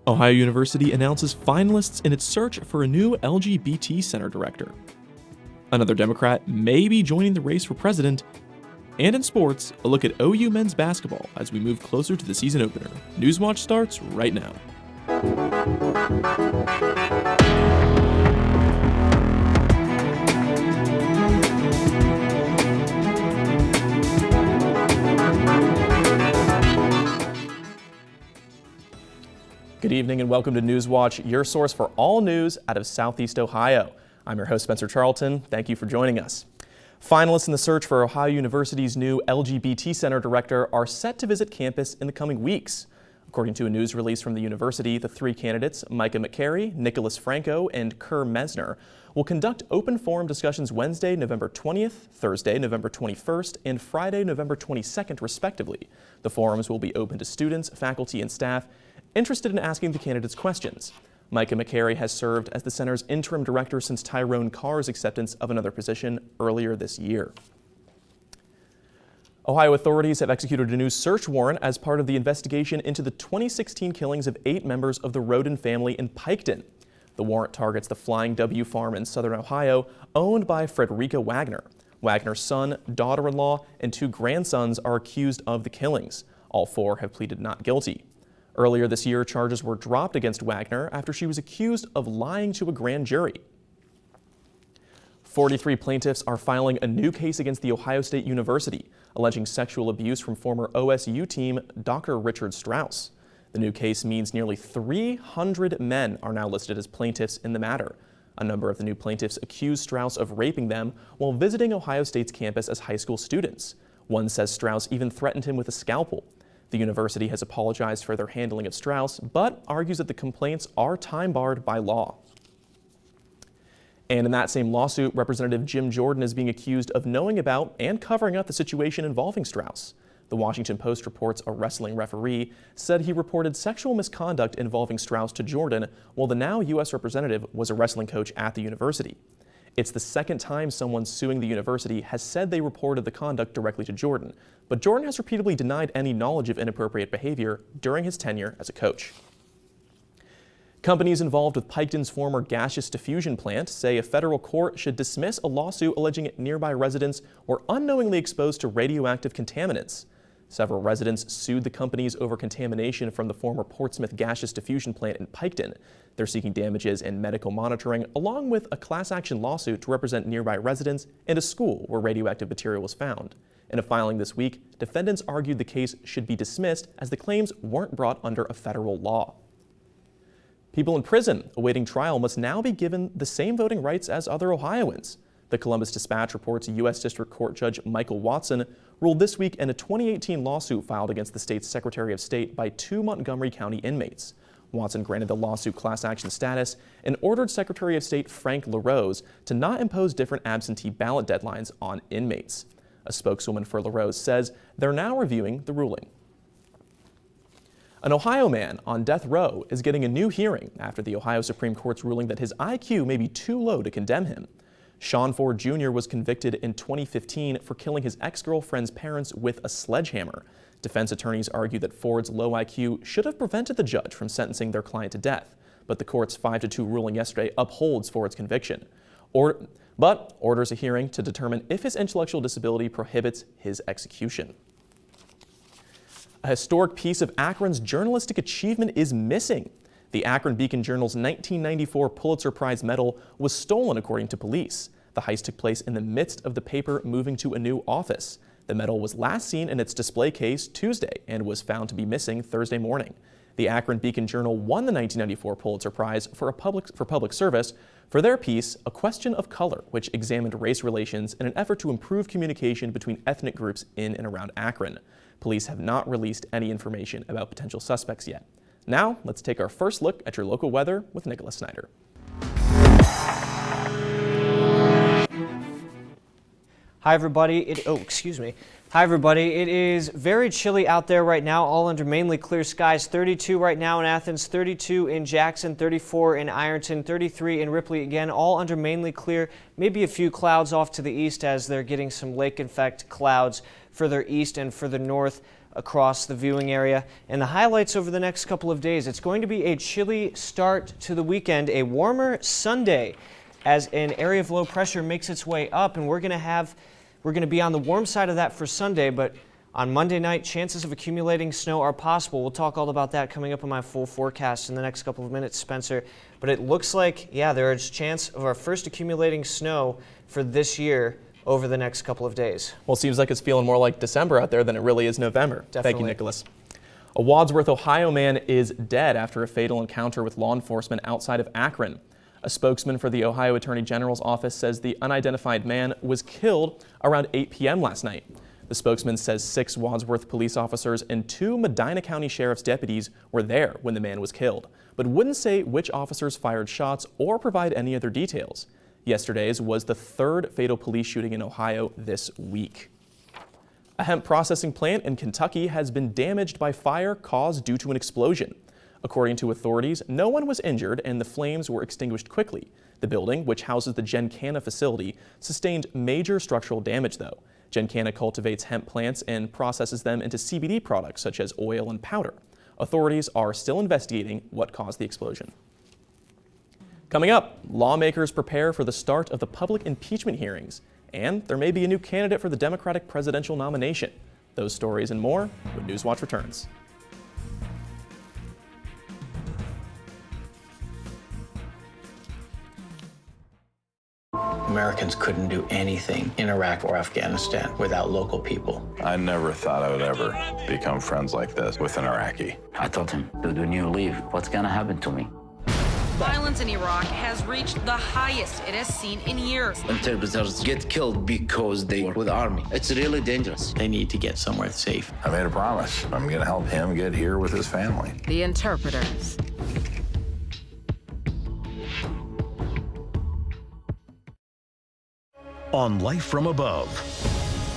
Ohio University announces finalists in its search for a new LGBT center director. Another Democrat may be joining the race for president. And in sports, a look at OU men's basketball as we move closer to the season opener. Newswatch starts right now. Good evening and welcome to Newswatch, your source for all news out of Southeast Ohio. I'm your host, Spencer Charlton. Thank you for joining us. Finalists in the search for Ohio University's new LGBT Center director are set to visit campus in the coming weeks. According to a news release from the university, the three candidates, Micah McCary, Nicholas Franco, and Kerr Mesner, will conduct open forum discussions Wednesday, November 20th, Thursday, November 21st, and Friday, November 22nd, respectively. The forums will be open to students, faculty, and staff interested in asking the candidates questions. Micah McCary has served as the center's interim director since Tyrone Carr's acceptance of another position earlier this year. Ohio authorities have executed a new search warrant as part of the investigation into the 2016 killings of 8 members of the Roden family in Piketon. The warrant targets the Flying W farm in southern Ohio, owned by Frederica Wagner. Wagner's son, daughter-in-law, and 2 grandsons are accused of the killings. All 4 have pleaded not guilty. Earlier this year, charges were dropped against Wagner after she was accused of lying to a grand jury. 43 plaintiffs are filing a new case against The Ohio State University, alleging sexual abuse from former OSU team Dr. Richard Strauss. The new case means nearly 300 men are now listed as plaintiffs in the matter. A number of the new plaintiffs accuse Strauss of raping them while visiting Ohio State's campus as high school students. One says Strauss even threatened him with a scalpel. The university has apologized for their handling of Strauss, but argues that the complaints are time-barred by law. And in that same lawsuit, Representative Jim Jordan is being accused of knowing about and covering up the situation involving Strauss. The Washington Post reports a wrestling referee said he reported sexual misconduct involving Strauss to Jordan, while the now U.S. representative was a wrestling coach at the university. It's the second time someone suing the university has said they reported the conduct directly to Jordan, but Jordan has repeatedly denied any knowledge of inappropriate behavior during his tenure as a coach. Companies involved with Piketon's former gaseous diffusion plant say a federal court should dismiss a lawsuit alleging nearby residents were unknowingly exposed to radioactive contaminants. Several residents sued the companies over contamination from the former Portsmouth gaseous diffusion plant in Piketon. They're seeking damages and medical monitoring, along with a class action lawsuit to represent nearby residents and a school where radioactive material was found. In a filing this week, defendants argued the case should be dismissed as the claims weren't brought under a federal law. People in prison awaiting trial must now be given the same voting rights as other Ohioans. The Columbus Dispatch reports U.S. District Court Judge Michael Watson ruled this week in a 2018 lawsuit filed against the state's Secretary of State by 2 Montgomery County inmates. Watson granted the lawsuit class action status and ordered Secretary of State Frank LaRose to not impose different absentee ballot deadlines on inmates. A spokeswoman for LaRose says they're now reviewing the ruling. An Ohio man on death row is getting a new hearing after the Ohio Supreme Court's ruling that his IQ may be too low to condemn him. Sean Ford Jr. was convicted in 2015 for killing his ex-girlfriend's parents with a sledgehammer. Defense attorneys argue that Ford's low IQ should have prevented the judge from sentencing their client to death, but the court's 5-2 ruling yesterday upholds Ford's conviction. But orders a hearing to determine if his intellectual disability prohibits his execution. A historic piece of Akron's journalistic achievement is missing. The Akron Beacon-Journal's 1994 Pulitzer Prize medal was stolen, according to police. The heist took place in the midst of the paper moving to a new office. The medal was last seen in its display case Tuesday and was found to be missing Thursday morning. The Akron Beacon-Journal won the 1994 Pulitzer Prize for public service for their piece, A Question of Color, which examined race relations in an effort to improve communication between ethnic groups in and around Akron. Police have not released any information about potential suspects yet. Now, let's take our first look at your local weather with Nicholas Snyder. Hi everybody. Hi everybody. It is very chilly out there right now, all under mainly clear skies. 32 right now in Athens, 32 in Jackson, 34 in Ironton, 33 in Ripley, again, all under mainly clear. Maybe a few clouds off to the east as they're getting some lake effect clouds further east and further north across the viewing area. And the highlights over the next couple of days, it's going to be a chilly start to the weekend, a warmer Sunday as an area of low pressure makes its way up, and we're going to be on the warm side of that for Sunday, but on Monday night, chances of accumulating snow are possible. We'll talk all about that coming up in my full forecast in the next couple of minutes, Spencer. But it looks like, yeah, there is a chance of our first accumulating snow for this year over the next couple of days. Well, it seems like it's feeling more like December out there than it really is November. Definitely. Thank you, Nicholas. A Wadsworth, Ohio man is dead after a fatal encounter with law enforcement outside of Akron. A spokesman for the Ohio Attorney General's office says the unidentified man was killed around 8 p.m. last night. The spokesman says 6 Wadsworth police officers and 2 Medina County Sheriff's deputies were there when the man was killed, but wouldn't say which officers fired shots or provide any other details. Yesterday's was the 3rd fatal police shooting in Ohio this week. A hemp processing plant in Kentucky has been damaged by fire caused due to an explosion. According to authorities, no one was injured and the flames were extinguished quickly. The building, which houses the Gencana facility, sustained major structural damage though. Gencana cultivates hemp plants and processes them into CBD products such as oil and powder. Authorities are still investigating what caused the explosion. Coming up, lawmakers prepare for the start of the public impeachment hearings, and there may be a new candidate for the Democratic presidential nomination. Those stories and more when Newswatch returns. Americans couldn't do anything in Iraq or Afghanistan without local people. I never thought I would ever become friends like this with an Iraqi. I told him, dude, when you leave, what's gonna happen to me? Violence in Iraq has reached the highest it has seen in years. Interpreters get killed because they were with the army. It's really dangerous. They need to get somewhere safe. I made a promise. I'm going to help him get here with his family. The interpreters. On Life from Above.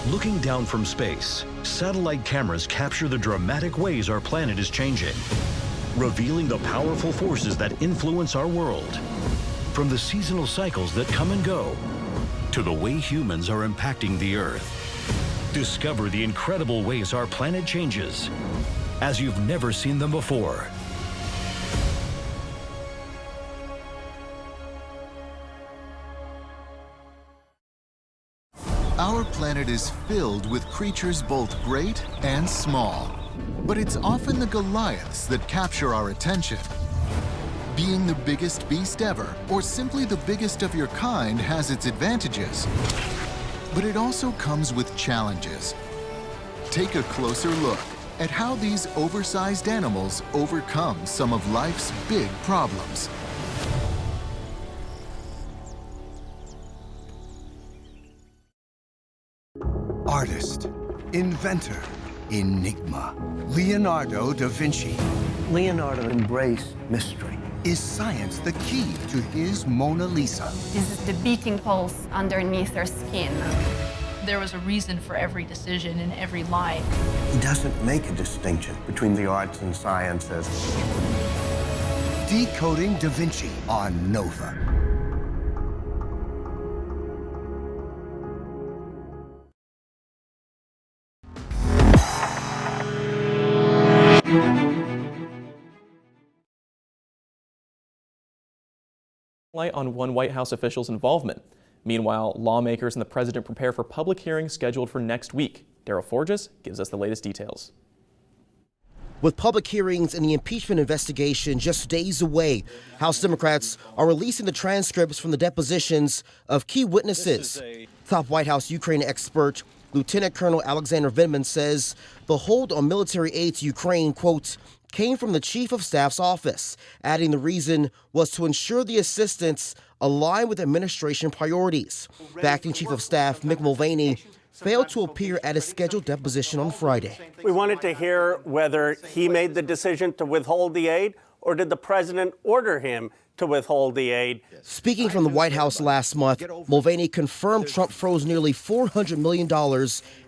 Looking down from space, satellite cameras capture the dramatic ways our planet is changing, revealing the powerful forces that influence our world. From the seasonal cycles that come and go, to the way humans are impacting the Earth. Discover the incredible ways our planet changes, as you've never seen them before. Our planet is filled with creatures both great and small. But it's often the Goliaths that capture our attention. Being the biggest beast ever, or simply the biggest of your kind, has its advantages. But it also comes with challenges. Take a closer look at how these oversized animals overcome some of life's big problems. Artist, inventor, enigma, Leonardo da Vinci. Leonardo embraced mystery. Is science the key to his Mona Lisa? This is the beating pulse underneath her skin. There was a reason for every decision in every life. He doesn't make a distinction between the arts and sciences. Decoding Da Vinci on Nova. Light on one White House official's involvement. Meanwhile, lawmakers and the president prepare for public hearings scheduled for next week. Daryl Forges gives us the latest details. With public hearings in the impeachment investigation just days away, House Democrats are releasing the transcripts from the depositions of key witnesses. Top White House Ukraine expert Lieutenant Colonel Alexander Vindman says the hold on military aid to Ukraine, quote, came from the Chief of Staff's office, adding the reason was to ensure the assistance aligned with administration priorities. The acting Chief of Staff, Mick Mulvaney, failed to appear at his scheduled deposition on Friday. We wanted to hear whether he made the decision to withhold the aid or did the president order him to withhold the aid. Speaking from the White House last month, Mulvaney confirmed Trump froze nearly $400 million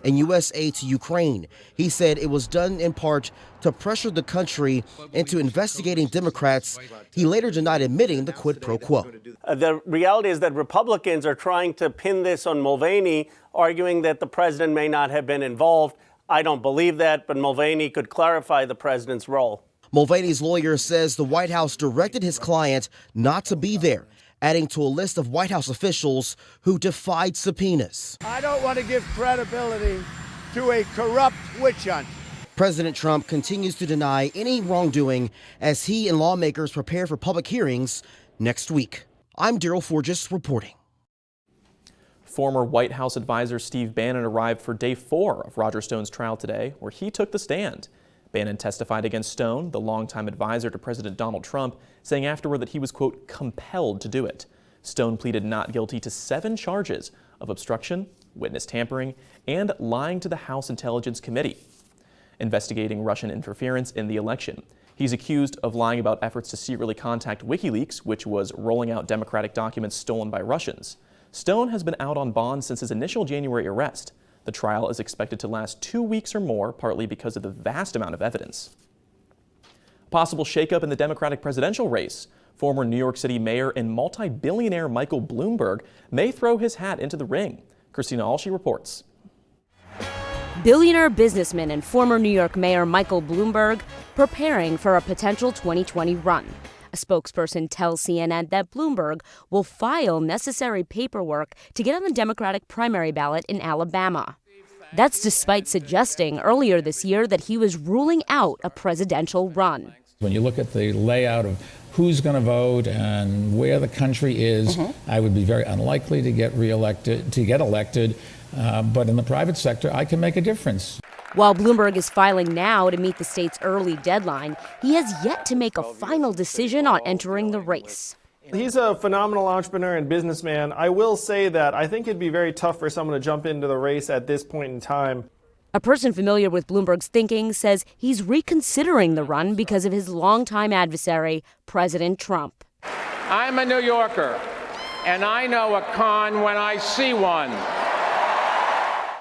in U.S. aid to Ukraine. He said it was done in part to pressure the country into investigating Democrats. He later denied admitting the quid pro quo. The reality is that Republicans are trying to pin this on Mulvaney, arguing that the president may not have been involved. I don't believe that, but Mulvaney could clarify the president's role. Mulvaney's lawyer says the White House directed his client not to be there, adding to a list of White House officials who defied subpoenas. I don't want to give credibility to a corrupt witch hunt. President Trump continues to deny any wrongdoing as he and lawmakers prepare for public hearings next week. I'm Daryl Forges reporting. Former White House advisor Steve Bannon arrived for day 4 of Roger Stone's trial today, where he took the stand. Bannon testified against Stone, the longtime advisor to President Donald Trump, saying afterward that he was, quote, compelled to do it. Stone pleaded not guilty to 7 charges of obstruction, witness tampering, and lying to the House Intelligence Committee, investigating Russian interference in the election. He's accused of lying about efforts to secretly contact WikiLeaks, which was rolling out Democratic documents stolen by Russians. Stone has been out on bond since his initial January arrest. The trial is expected to last 2 weeks or more, partly because of the vast amount of evidence. A possible shakeup in the Democratic presidential race. Former New York City mayor and multi-billionaire Michael Bloomberg may throw his hat into the ring. Christina Alshe reports. Billionaire businessman and former New York Mayor Michael Bloomberg preparing for a potential 2020 run. A spokesperson tells CNN that Bloomberg will file necessary paperwork to get on the Democratic primary ballot in Alabama. That's despite suggesting earlier this year that he was ruling out a presidential run. When you look at the layout of who's going to vote and where the country is, I would be very unlikely to get elected. But in the private sector, I can make a difference. While Bloomberg is filing now to meet the state's early deadline, he has yet to make a final decision on entering the race. He's a phenomenal entrepreneur and businessman. I will say that I think it'd be very tough for someone to jump into the race at this point in time. A person familiar with Bloomberg's thinking says he's reconsidering the run because of his longtime adversary, President Trump. I'm a New Yorker, and I know a con when I see one.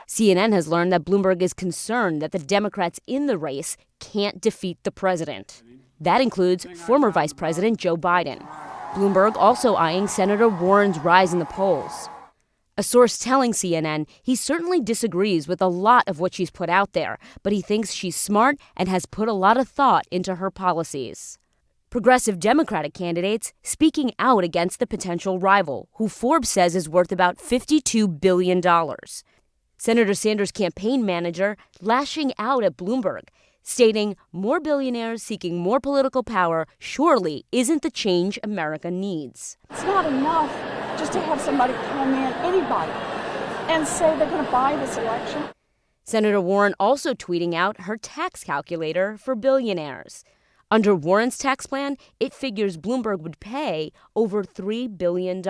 CNN has learned that Bloomberg is concerned that the Democrats in the race can't defeat the president. That includes former Vice President Joe Biden. Bloomberg also eyeing Senator Warren's rise in the polls. A source telling CNN he certainly disagrees with a lot of what she's put out there, but he thinks she's smart and has put a lot of thought into her policies. Progressive Democratic candidates speaking out against the potential rival, who Forbes says is worth about $52 billion. Senator Sanders' campaign manager lashing out at Bloomberg, stating more billionaires seeking more political power surely isn't the change America needs. It's not enough just to have somebody come in, anybody, and say they're going to buy this election. Senator Warren also tweeting out her tax calculator for billionaires. Under Warren's tax plan, it figures Bloomberg would pay over $3 billion.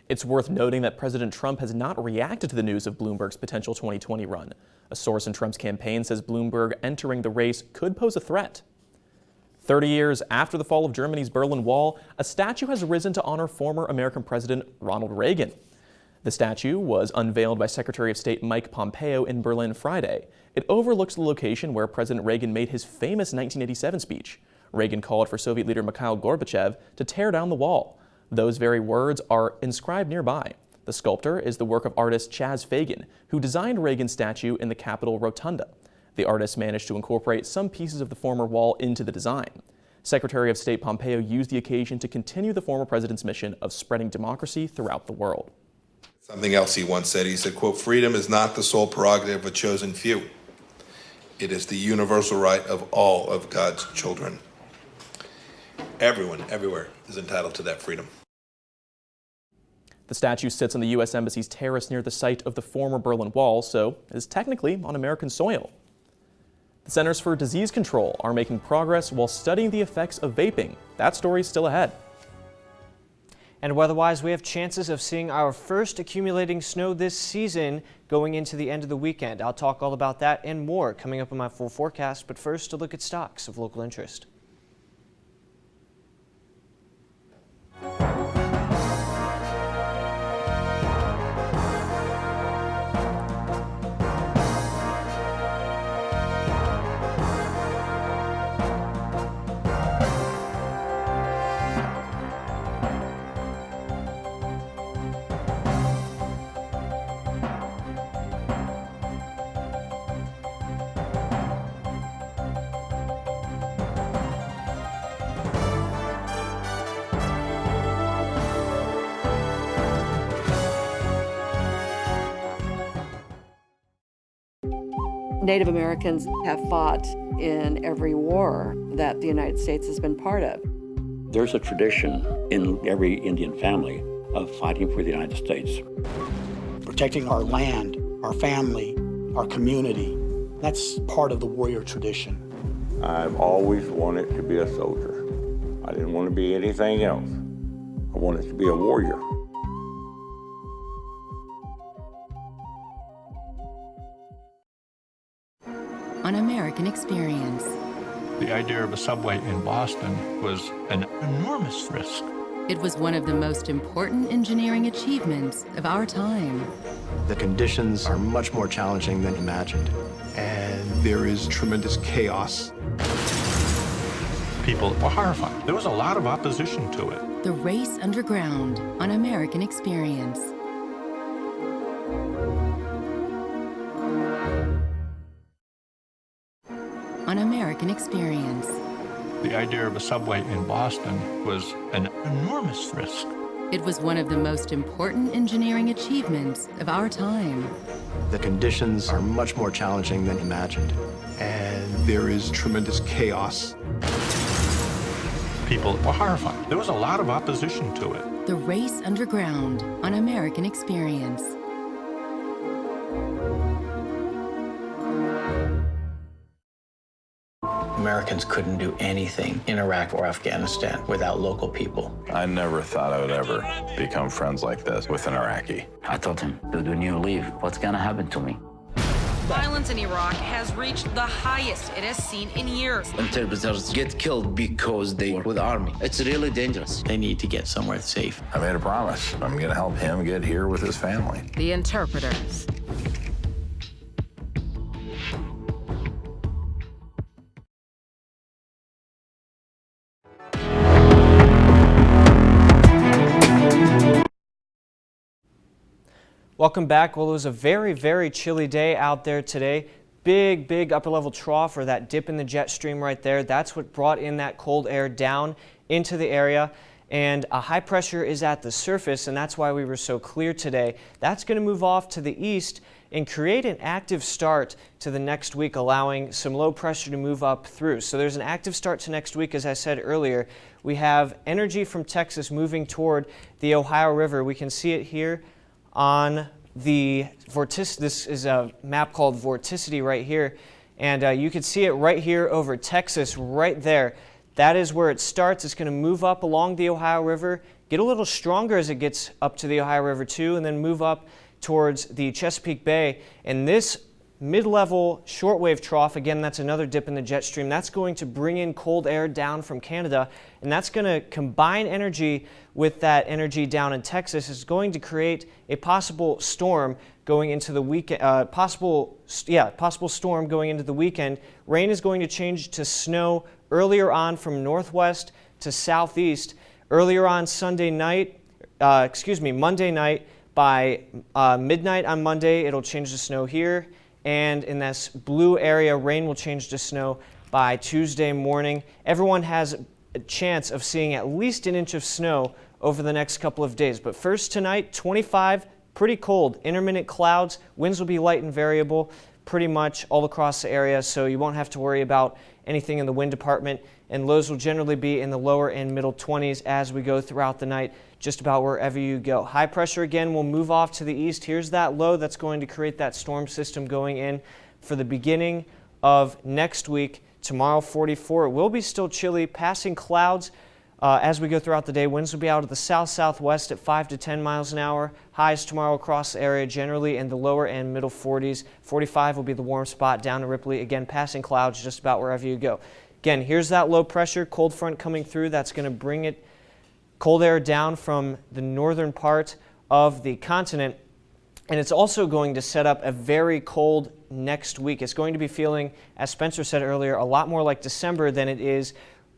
It's worth noting that President Trump has not reacted to the news of Bloomberg's potential 2020 run. A source in Trump's campaign says Bloomberg entering the race could pose a threat. 30 years after the fall of Germany's Berlin Wall, a statue has risen to honor former American President Ronald Reagan. The statue was unveiled by Secretary of State Mike Pompeo in Berlin Friday. It overlooks the location where President Reagan made his famous 1987 speech. Reagan called for Soviet leader Mikhail Gorbachev to tear down the wall. Those very words are inscribed nearby. The sculptor is the work of artist Chaz Fagan, who designed Reagan's statue in the Capitol Rotunda. The artist managed to incorporate some pieces of the former wall into the design. Secretary of State Pompeo used the occasion to continue the former president's mission of spreading democracy throughout the world. Something else he once said, he said, quote, "Freedom is not the sole prerogative of a chosen few. It is the universal right of all of God's children. Everyone, everywhere, is entitled to that freedom." The statue sits on the U.S. Embassy's terrace near the site of the former Berlin Wall, so is technically on American soil. The Centers for Disease Control are making progress while studying the effects of vaping. That story's still ahead. And weather-wise, we have chances of seeing our first accumulating snow this season going into the end of the weekend. I'll talk all about that and more coming up in my full forecast, but first a look at stocks of local interest. Native Americans have fought in every war that the United States has been part of. There's a tradition in every Indian family of fighting for the United States. Protecting our land, our family, our community, that's part of the warrior tradition. I've always wanted to be a soldier. I didn't want to be anything else. I wanted to be a warrior. An American Experience. The idea of a subway in Boston was an enormous risk. It was one of the most important engineering achievements of our time. The conditions are much more challenging than imagined. And there is tremendous chaos. People were horrified. There was a lot of opposition to it. The Race Underground on American Experience. An American Experience. The idea of a subway in Boston was an enormous risk. It was one of the most important engineering achievements of our time. The conditions are much more challenging than imagined. And there is tremendous chaos. People were horrified. There was a lot of opposition to it. The Race Underground on American Experience. Americans couldn't do anything in Iraq or Afghanistan without local people. I never thought I would ever become friends like this with an Iraqi. I told him, dude, when you leave, what's gonna happen to me? Violence in Iraq has reached the highest it has seen in years. Interpreters get killed because they were with the army. It's really dangerous. They need to get somewhere safe. I made a promise. I'm going to help him get here with his family. The interpreters. Welcome back. Well, it was a very, very chilly day out there today. Big upper level trough, or that dip in the jet stream right there. That's what brought in that cold air down into the area. And a high pressure is at the surface, and that's why we were so clear today. That's going to move off to the east and create an active start to the next week, allowing some low pressure to move up through. So there's an active start to next week, as I said earlier. We have energy from Texas moving toward the Ohio River. We can see it here on the vorticity. This is a map called Vorticity right here, and you can see it right here over Texas, right there. That is where it starts. It's going to move up along the Ohio River, get a little stronger as it gets up to the Ohio River too, and then move up towards the Chesapeake Bay. And this mid-level shortwave trough, again, that's another dip in the jet stream. That's going to bring in cold air down from Canada, and that's going to combine energy with that energy down in Texas. It's going to create a possible storm going into the weekend. Possible storm going into the weekend. Rain is going to change to snow earlier on from northwest to southeast. Earlier on Monday night. By midnight on Monday, it'll change to snow here. And in this blue area, rain will change to snow by Tuesday morning. Everyone has a chance of seeing at least an inch of snow over the next couple of days. But first tonight, 25, pretty cold, intermittent clouds. Winds will be light and variable pretty much all across the area, so you won't have to worry about anything in the wind department. And lows will generally be in the lower and middle 20s as we go throughout the night, just about wherever you go. High pressure again will move off to the east. Here's that low that's going to create that storm system going in for the beginning of next week. Tomorrow, 44. It will be still chilly, passing clouds as we go throughout the day. Winds will be out of the south-southwest at 5 to 10 miles an hour. Highs tomorrow across the area generally in the lower and middle 40s. 45 will be the warm spot down to Ripley. Again, passing clouds just about wherever you go. Again, here's that low pressure, cold front coming through. That's going to bring it cold air down from the northern part of the continent. And it's also going to set up a very cold next week. It's going to be feeling, as Spencer said earlier, a lot more like December than it is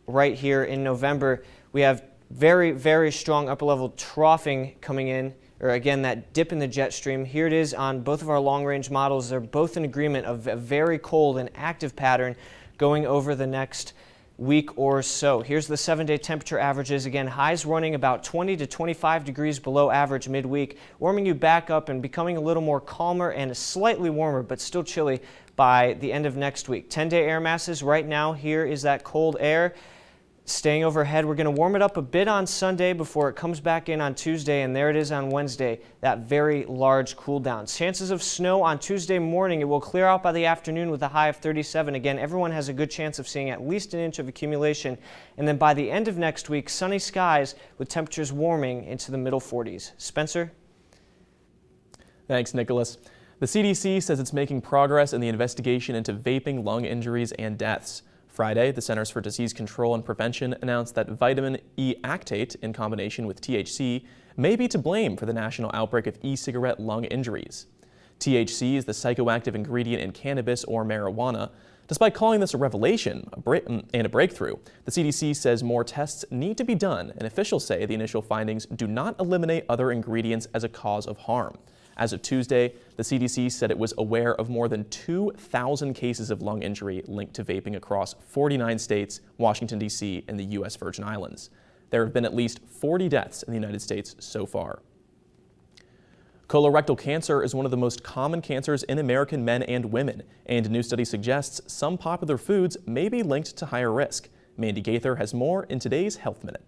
right here in November. We have very, very strong upper level troughing coming in, or again, that dip in the jet stream. Here it is on both of our long range models. They're both in agreement of a very cold and active pattern going over the next week or so. Here's the 7-day temperature averages. Again, highs running about 20 to 25 degrees below average midweek, warming you back up and becoming a little more calmer and slightly warmer, but still chilly by the end of next week. 10-day air masses right now. Here is that cold air staying overhead. We're going to warm it up a bit on Sunday before it comes back in on Tuesday, and there it is on Wednesday, that very large cool down. Chances of snow on Tuesday morning. It will clear out by the afternoon with a high of 37. Again, everyone has a good chance of seeing at least an inch of accumulation. And then by the end of next week, sunny skies with temperatures warming into the middle 40s. Spencer? Thanks, Nicholas. The CDC says it's making progress in the investigation into vaping lung injuries and deaths. Friday, the Centers for Disease Control and Prevention announced that vitamin E actate in combination with THC may be to blame for the national outbreak of e-cigarette lung injuries. THC is the psychoactive ingredient in cannabis or marijuana. Despite calling this a revelation and a breakthrough, the CDC says more tests need to be done, and officials say the initial findings do not eliminate other ingredients as a cause of harm. As of Tuesday, the CDC said it was aware of more than 2,000 cases of lung injury linked to vaping across 49 states, Washington, D.C., and the U.S. Virgin Islands. There have been at least 40 deaths in the United States so far. Colorectal cancer is one of the most common cancers in American men and women, and a new study suggests some popular foods may be linked to higher risk. Mandy Gaither has more in today's Health Minute.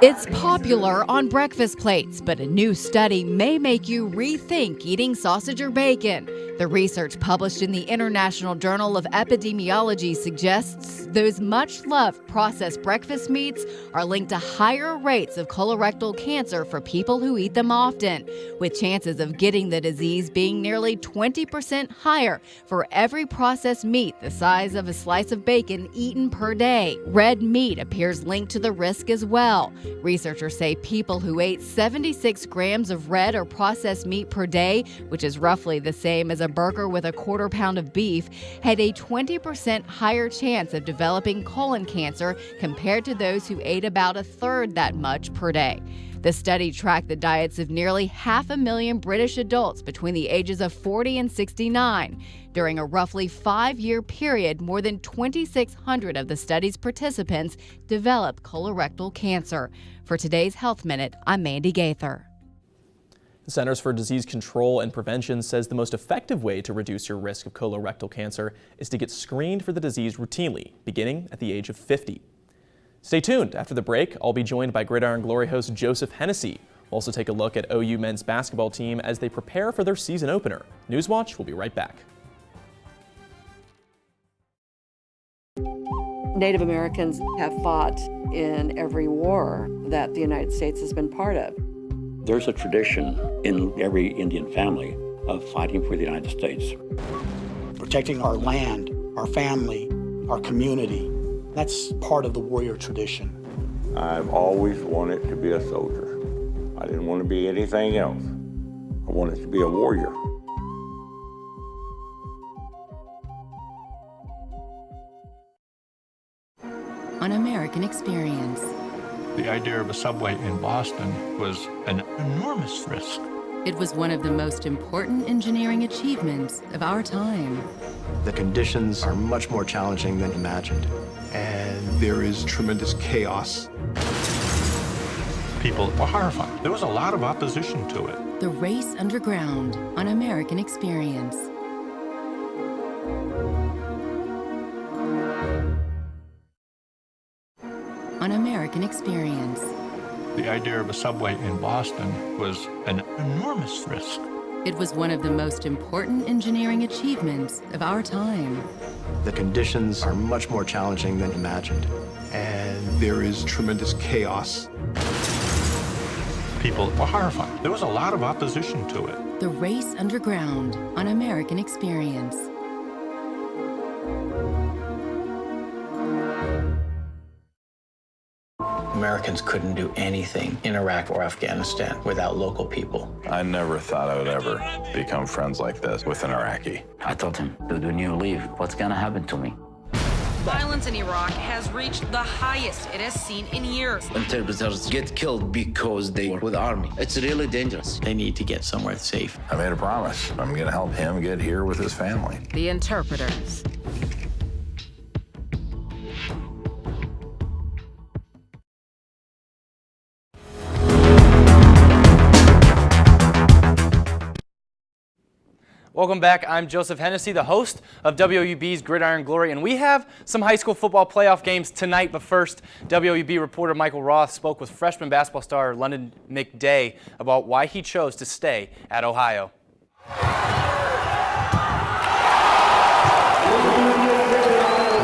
It's popular on breakfast plates, but a new study may make you rethink eating sausage or bacon. The research published in the International Journal of Epidemiology suggests those much-loved processed breakfast meats are linked to higher rates of colorectal cancer for people who eat them often, with chances of getting the disease being nearly 20% higher for every processed meat the size of a slice of bacon eaten per day. Red meat appears linked to the risk as well. Researchers say people who ate 76 grams of red or processed meat per day, which is roughly the same as a burger with a quarter pound of beef, had a 20% higher chance of developing colon cancer compared to those who ate about a third that much per day. The study tracked the diets of nearly 500,000 British adults between the ages of 40 and 69. During a roughly 5-year period, more than 2,600 of the study's participants developed colorectal cancer. For today's Health Minute, I'm Mandy Gaither. The Centers for Disease Control and Prevention says the most effective way to reduce your risk of colorectal cancer is to get screened for the disease routinely, beginning at the age of 50. Stay tuned. After the break, I'll be joined by Gridiron Glory host Joseph Hennessy. We'll also take a look at OU men's basketball team as they prepare for their season opener. Newswatch will be right back. Native Americans have fought in every war that the United States has been part of. There's a tradition in every Indian family of fighting for the United States. Protecting our land, our family, our community, that's part of the warrior tradition. I've always wanted to be a soldier. I didn't want to be anything else. I wanted to be a warrior. On American Experience. The idea of a subway in Boston was an enormous risk. It was one of the most important engineering achievements of our time. The conditions are much more challenging than imagined. And there is tremendous chaos. People were horrified. There was a lot of opposition to it. The Race Underground on American Experience. On American Experience. The idea of a subway in Boston was an enormous risk. It was one of the most important engineering achievements of our time. The conditions are much more challenging than imagined. And there is tremendous chaos. People were horrified. There was a lot of opposition to it. The Race Underground on American Experience. Americans couldn't do anything in Iraq or Afghanistan without local people. I never thought I would ever become friends like this with an Iraqi. I told him, dude, when you leave, what's gonna happen to me? Violence in Iraq has reached the highest it has seen in years. Interpreters get killed because they were with the army. It's really dangerous. They need to get somewhere safe. I made a promise. I'm going to help him get here with his family. The Interpreters. Welcome back. I'm Joseph Hennessy, the host of WOUB's Gridiron Glory, and we have some high school football playoff games tonight. But first, WOUB reporter Michael Roth spoke with freshman basketball star London McDay about why he chose to stay at Ohio.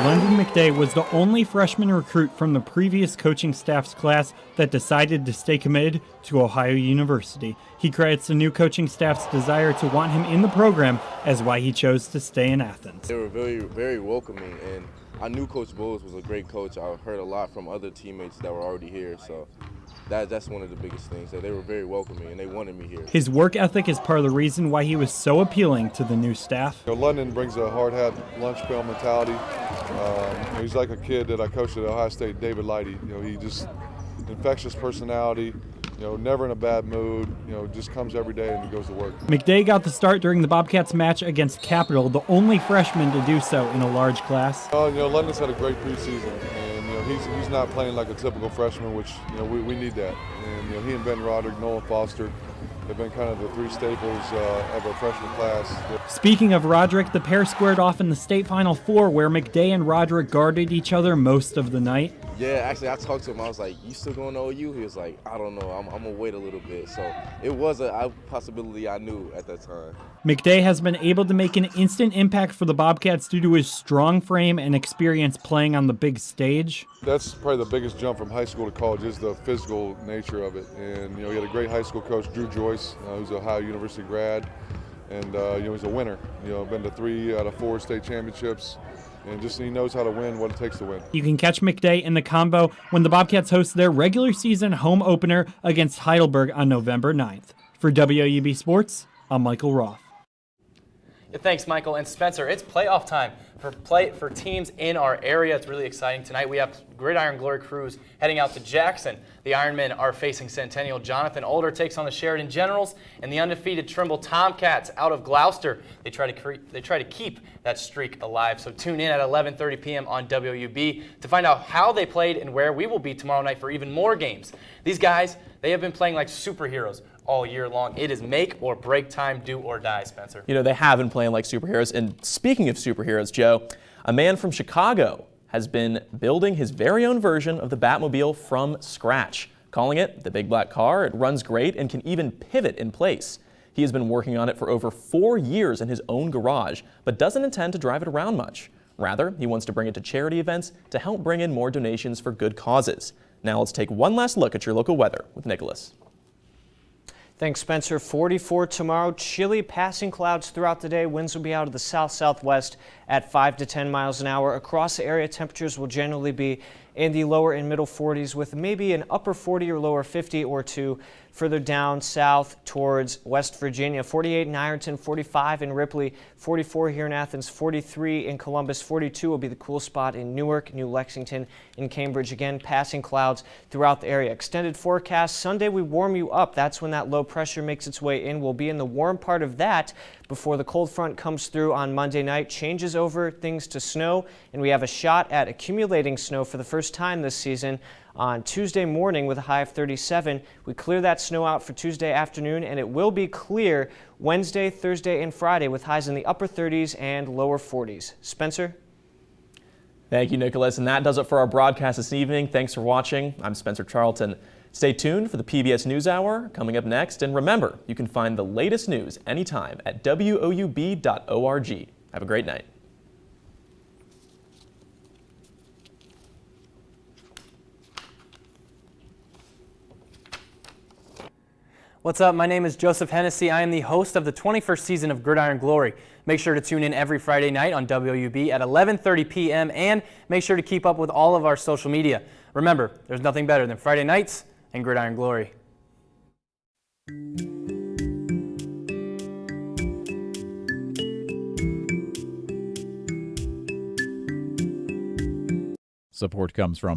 London McDay was the only freshman recruit from the previous coaching staff's class that decided to stay committed to Ohio University. He credits the new coaching staff's desire to want him in the program as why he chose to stay in Athens. They were very welcoming, and I knew Coach Bowles was a great coach. I heard a lot from other teammates that were already here, so that's one of the biggest things, that they were very welcoming and they wanted me here. His work ethic is part of the reason why he was so appealing to the new staff. London brings a hard hat, lunch pail mentality. He's like a kid that I coached at Ohio State, David Lighty. He just infectious personality. Never in a bad mood. Just comes every day and he goes to work. McDay got the start during the Bobcats match against Capital, the only freshman to do so in a large class. London's had a great preseason, and he's not playing like a typical freshman, which we need that. And he and Ben Roderick, Nolan Foster, have been kind of the three staples of our freshman class. Speaking of Roderick, the pair squared off in the state Final Four, where McDay and Roderick guarded each other most of the night. Yeah, actually, I talked to him. I was like, "You still going to OU?" He was like, "I don't know. I'm gonna wait a little bit." So it was a possibility I knew at that time. McDay has been able to make an instant impact for the Bobcats due to his strong frame and experience playing on the big stage. That's probably the biggest jump from high school to college, is the physical nature of it. And he had a great high school coach, Drew Joyce, who's an Ohio University grad, and he's a winner. Been to 3 out of 4 state championships. And just he knows how to win, what it takes to win. You can catch McDay in the combo when the Bobcats host their regular season home opener against Heidelberg on November 9th. For WOUB Sports, I'm Michael Roth. Yeah, thanks, Michael. And Spencer, it's playoff time for teams in our area. It's really exciting. Tonight we have Gridiron Glory crews heading out to Jackson. The Ironmen are facing Centennial. Jonathan Older takes on the Sheridan Generals, and the undefeated Trimble Tomcats out of Gloucester. They try to keep that streak alive. So tune in at 11:30 p.m. on WOUB to find out how they played and where we will be tomorrow night for even more games. These guys, they have been playing like superheroes all year long. It is make or break time, do or die, Spencer. They have been playing like superheroes. And speaking of superheroes, Joe, a man from Chicago has been building his very own version of the Batmobile from scratch, calling it the Big Black Car. It runs great and can even pivot in place. He has been working on it for over 4 years in his own garage, but doesn't intend to drive it around much. Rather, he wants to bring it to charity events to help bring in more donations for good causes. Now let's take one last look at your local weather with Nicholas. Thanks, Spencer. 44 tomorrow. Chilly passing clouds throughout the day. Winds will be out of the south-southwest at 5 to 10 miles an hour. Across the area, temperatures will generally be in the lower and middle 40s with maybe an upper 40 or lower 50 or 2 further down south towards West Virginia. 48 in Ironton, 45 in Ripley, 44 here in Athens, 43 in Columbus, 42 will be the cool spot in Newark, New Lexington, and Cambridge. Again, passing clouds throughout the area. Extended forecast. Sunday we warm you up. That's when that low pressure makes its way in. We'll be in the warm part of that before the cold front comes through on Monday night, changes over things to snow, and we have a shot at accumulating snow for the first time this season on Tuesday morning with a high of 37. We clear that snow out for Tuesday afternoon, and it will be clear Wednesday, Thursday, and Friday with highs in the upper 30s and lower 40s. Spencer? Thank you, Nicholas. And that does it for our broadcast this evening. Thanks for watching. I'm Spencer Charlton. Stay tuned for the PBS NewsHour coming up next. And remember, you can find the latest news anytime at WOUB.org. Have a great night. What's up? My name is Joseph Hennessy. I am the host of the 21st season of Gridiron Glory. Make sure to tune in every Friday night on WOUB at 11:30 p.m. and make sure to keep up with all of our social media. Remember, there's nothing better than Friday nights and Gridiron Glory. Support comes from